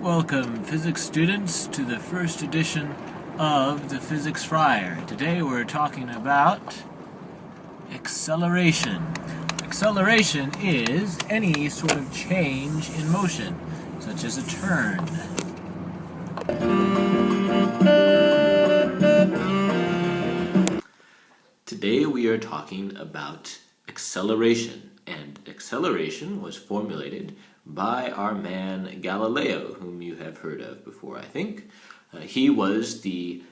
Welcome, physics students, to the first edition of the Physics Friar. Today we're talking about acceleration. Acceleration is any sort of change in motion, such as a turn. Today we are talking about acceleration, and acceleration was formulated by our man Galileo, whom you have heard of before, I think. He was the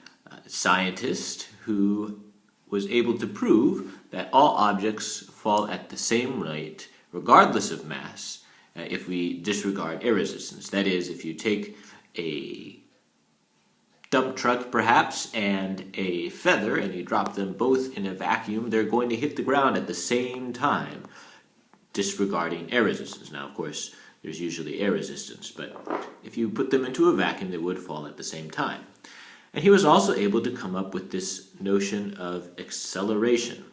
scientist who was able to prove that all objects fall at the same rate, regardless of mass, if we disregard air resistance. That is, if you take a dump truck perhaps and a feather and you drop them both in a vacuum, they're going to hit the ground at the same time, disregarding air resistance. Now, of course, there's usually air resistance, but if you put them into a vacuum, they would fall at the same time. And he was also able to come up with this notion of acceleration.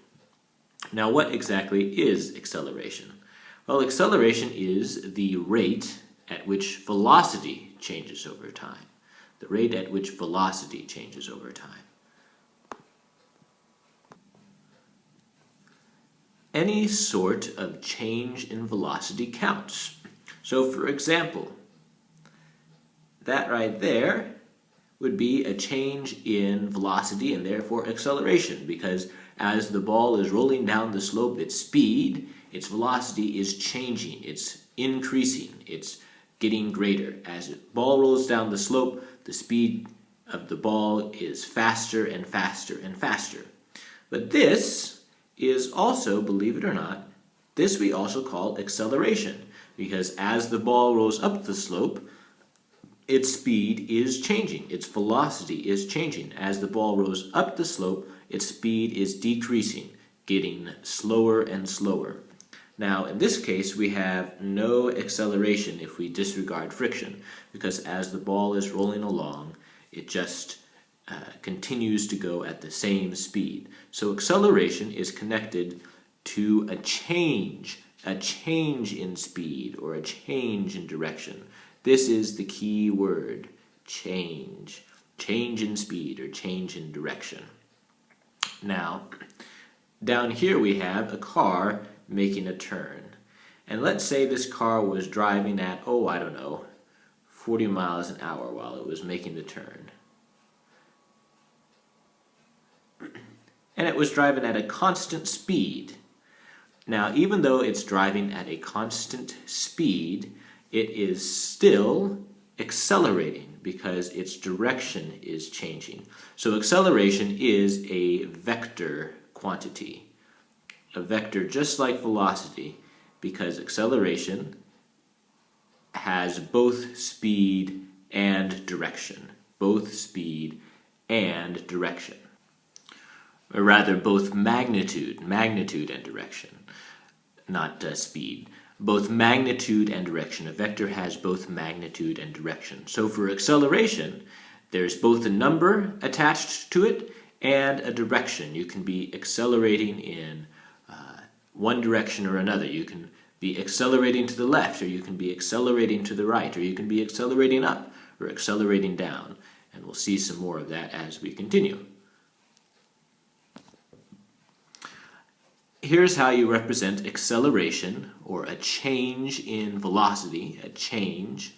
Now, what exactly is acceleration? Well, acceleration is the rate at which velocity changes over time. The rate at which velocity changes over time. Any sort of change in velocity counts. So, for example, that right there would be a change in velocity and therefore acceleration, because as the ball is rolling down the slope, its speed, its velocity is changing, it's increasing, it's getting greater. As the ball rolls down the slope, the speed of the ball is faster and faster and faster. But this is also, believe it or not, this we also call acceleration, because as the ball rolls up the slope, its speed is changing, its velocity is changing. As the ball rolls up the slope, its speed is decreasing, getting slower and slower. Now, in this case, we have no acceleration if we disregard friction, because as the ball is rolling along, it just continues to go at the same speed. So acceleration is connected to a change in speed or a change in direction. This is the key word, change. Change in speed or change in direction. Now, down here we have a car making a turn. And let's say this car was driving at, 40 miles an hour while it was making the turn. And it was driving at a constant speed. Now, even though it's driving at a constant speed, it is still accelerating because its direction is changing. So acceleration is a vector quantity. A vector just like velocity, because acceleration has both speed and direction. Both speed and direction. Or rather, both magnitude and direction, not speed. Both magnitude and direction. A vector has both magnitude and direction. So for acceleration, there's both a number attached to it and a direction. You can be accelerating in one direction or another. You can be accelerating to the left, or you can be accelerating to the right, or you can be accelerating up or accelerating down. And we'll see some more of that as we continue. Here's how you represent acceleration, or a change in velocity, a change,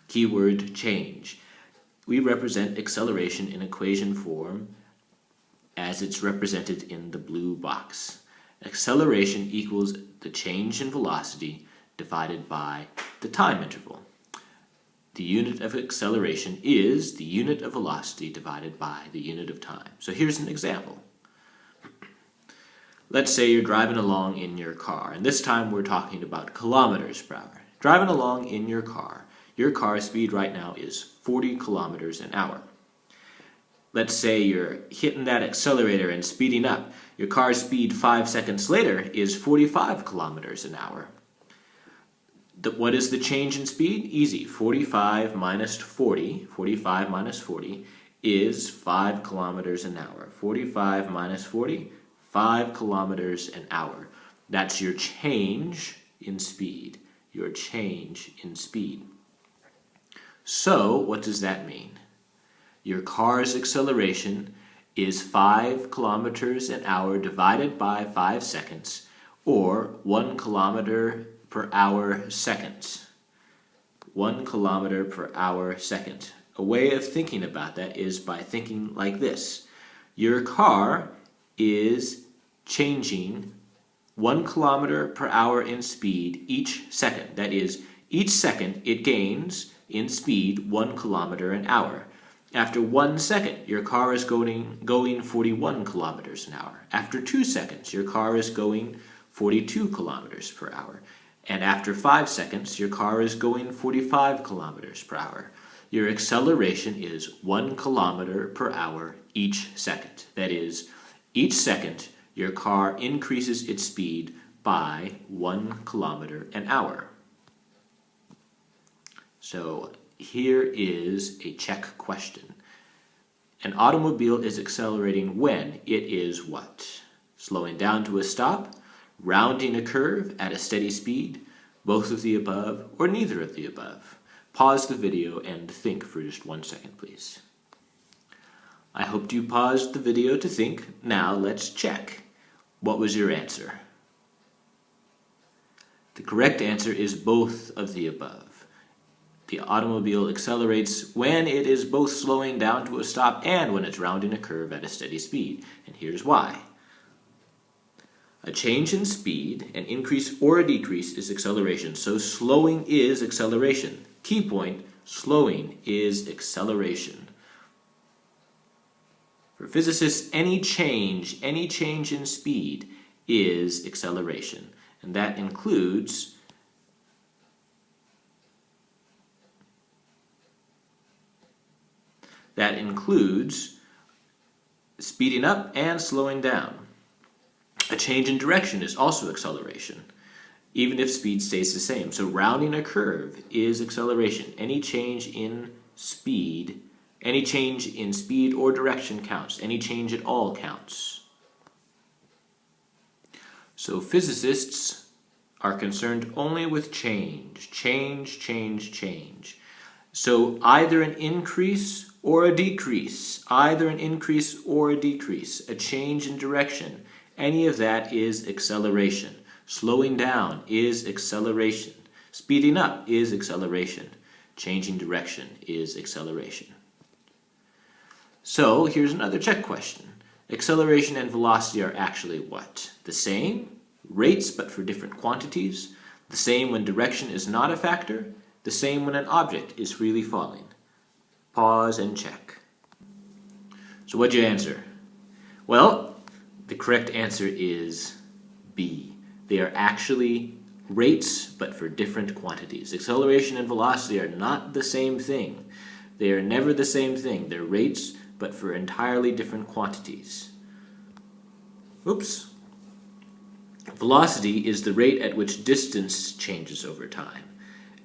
keyword change. We represent acceleration in equation form as it's represented in the blue box. Acceleration equals the change in velocity divided by the time interval. The unit of acceleration is the unit of velocity divided by the unit of time. So here's an example. Let's say you're driving along in your car, and this time we're talking about kilometers per hour. Driving along in your car's speed right now is 40 kilometers an hour. Let's say you're hitting that accelerator and speeding up. Your car's speed 5 seconds later is 45 kilometers an hour. What is the change in speed? Easy. 45 minus 40 is 5 kilometers an hour. 45 minus 40, 5 kilometers an hour. That's your change in speed. Your change in speed. So, what does that mean? Your car's acceleration is 5 kilometers an hour divided by 5 seconds, or 1 kilometer per hour seconds. 1 kilometer per hour second. A way of thinking about that is by thinking like this. Your car is changing 1 kilometer per hour in speed each second. That is, each second it gains in speed 1 kilometer an hour. After 1 second, your car is going 41 kilometers an hour. After 2 seconds, your car is going 42 kilometers per hour. And after 5 seconds, your car is going 45 kilometers per hour. Your acceleration is 1 kilometer per hour each second. That is, each second, your car increases its speed by 1 kilometer an hour. So here is a check question. An automobile is accelerating when it is what? Slowing down to a stop, rounding a curve at a steady speed, both of the above, or neither of the above. Pause the video and think for just 1 second, please. I hope you paused the video to think. Now let's check. What was your answer? The correct answer is both of the above. The automobile accelerates when it is both slowing down to a stop and when it's rounding a curve at a steady speed. And here's why. A change in speed, an increase or a decrease, is acceleration. So slowing is acceleration. Key point, slowing is acceleration. For physicists, any change in speed is acceleration. And that includes speeding up and slowing down. A change in direction is also acceleration, even if speed stays the same. So rounding a curve is acceleration. Any change in speed or direction counts. Any change at all counts. So physicists are concerned only with change. Change. So either an increase or a decrease, a change in direction, any of that is acceleration. Slowing down is acceleration. Speeding up is acceleration. Changing direction is acceleration. So here's another check question. Acceleration and velocity are actually what? The same? Rates, but for different quantities? The same when direction is not a factor? The same when an object is freely falling? Pause and check. So what'd you answer? Well, the correct answer is B. They are actually rates, but for different quantities. Acceleration and velocity are not the same thing. They are never the same thing. They're rates, but for entirely different quantities. Oops. Velocity is the rate at which distance changes over time.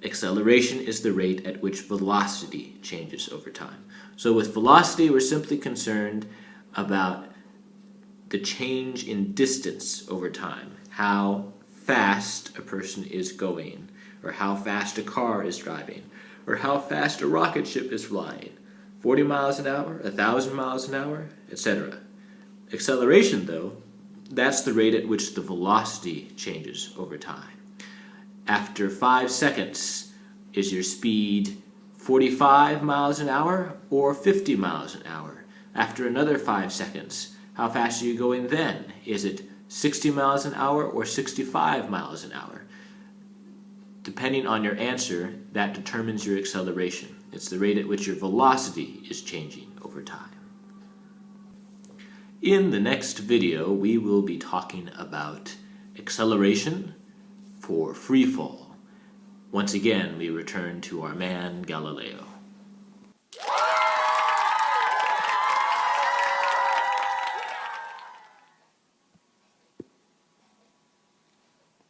Acceleration is the rate at which velocity changes over time. So with velocity, we're simply concerned about the change in distance over time, how fast a person is going, or how fast a car is driving, or how fast a rocket ship is flying, 40 miles an hour, 1,000 miles an hour, etc. Acceleration, though, that's the rate at which the velocity changes over time. After 5 seconds, is your speed 45 miles an hour or 50 miles an hour? After another 5 seconds, how fast are you going then? Is it 60 miles an hour or 65 miles an hour? Depending on your answer, that determines your acceleration. It's the rate at which your velocity is changing over time. In the next video, we will be talking about acceleration for free fall. Once again, we return to our man Galileo.